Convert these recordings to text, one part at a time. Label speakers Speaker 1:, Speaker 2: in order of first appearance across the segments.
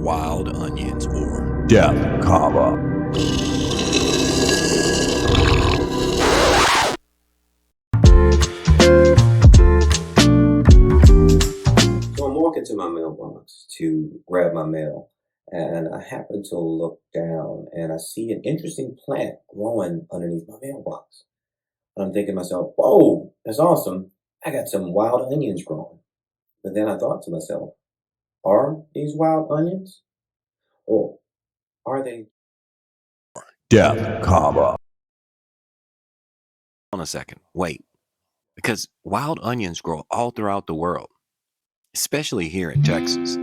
Speaker 1: wild onions or
Speaker 2: death, comma.
Speaker 3: So I'm walking to my mailbox to grab my mail, and I happen to look down and I see an interesting plant growing underneath my mailbox. And I'm thinking to myself, whoa, that's awesome. I got some wild onions growing. But then I thought to myself, are these wild onions? Or are they?
Speaker 2: Death, comma.
Speaker 1: on a second, wait, because wild onions grow all throughout the world, especially here in Texas.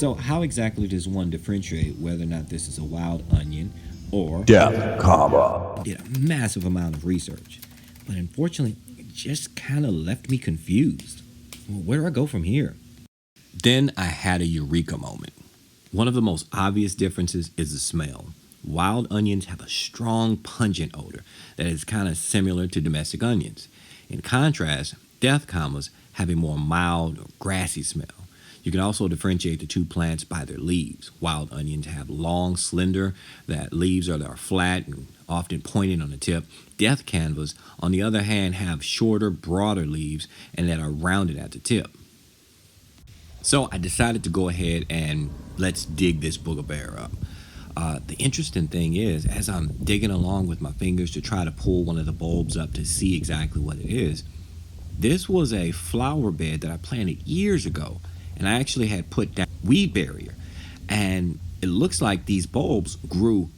Speaker 4: So how exactly does one differentiate whether or not this is a wild onion or
Speaker 2: Death, comma.
Speaker 4: did a massive amount of research, but unfortunately it just kind of left me confused. Well, where do I go from here? Then I had a eureka moment. One of the most obvious differences is the smell. Wild onions have a strong pungent odor that is kind of similar to domestic onions. In contrast, death commas have a more mild or grassy smell. You can also differentiate the two plants by their leaves. Wild onions have long, slender leaves that are flat and often pointed on the tip. Death canvas, on the other hand, have shorter, broader leaves and that are rounded at the tip. So I decided to go ahead and let's dig this booger bear up. The interesting thing is, as I'm digging along with my fingers to try to pull one of the bulbs up to see exactly what it is, this was a flower bed that I planted years ago, and I actually had put down weed barrier, and it looks like these bulbs grew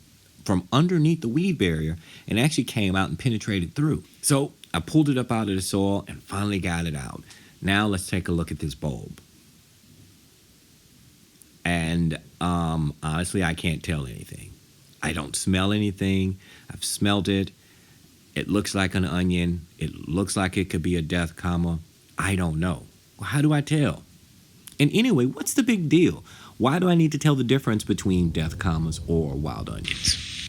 Speaker 4: from underneath the weed barrier and actually came out and penetrated through. So I pulled it up out of the soil and finally got it out. Now let's take a look at this bulb. And honestly, I can't tell anything. I don't smell anything. I've smelled it. It looks like an onion. It looks like it could be a death comma. I don't know. Well, how do I tell? And anyway, what's the big deal? Why do I need to tell the difference between death commas or wild onions?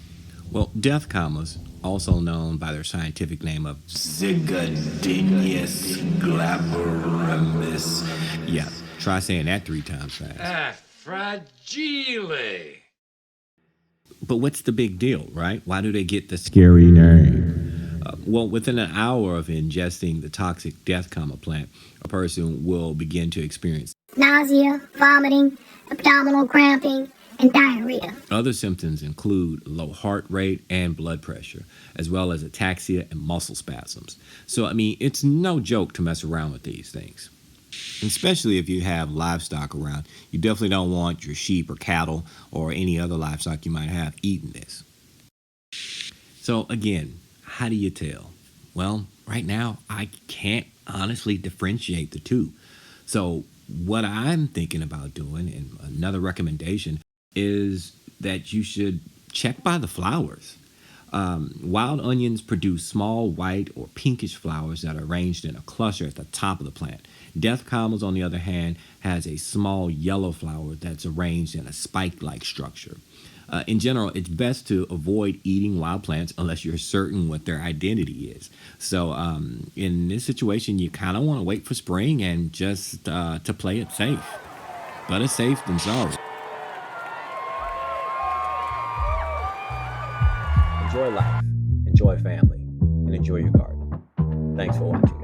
Speaker 4: Well, death commas, also known by their scientific name of Zigadenus glabrimus. Yeah, try saying that 3 times fast.
Speaker 5: Fragile.
Speaker 4: But what's the big deal, right? Why do they get the scary name? Well, within an hour of ingesting the toxic death comma plant, a person will begin to experience
Speaker 6: nausea, vomiting, abdominal cramping, and diarrhea.
Speaker 4: Other symptoms include low heart rate and blood pressure, as well as ataxia and muscle spasms. So, I mean, it's no joke to mess around with these things. Especially if you have livestock around. You definitely don't want your sheep or cattle or any other livestock you might have eating this. So again, how do you tell? Well, right now, I can't honestly differentiate the two. So what I'm thinking about doing, and another recommendation, is that you should check by the flowers. Wild onions produce small white or pinkish flowers that are arranged in a cluster at the top of the plant. Death commas, on the other hand, has a small yellow flower that's arranged in a spike-like structure. In general, it's best to avoid eating wild plants unless you're certain what their identity is. So in this situation, you kind of want to wait for spring and just to play it safe. Better safe than sorry.
Speaker 3: Enjoy life, enjoy family, and enjoy your garden. Thanks for watching.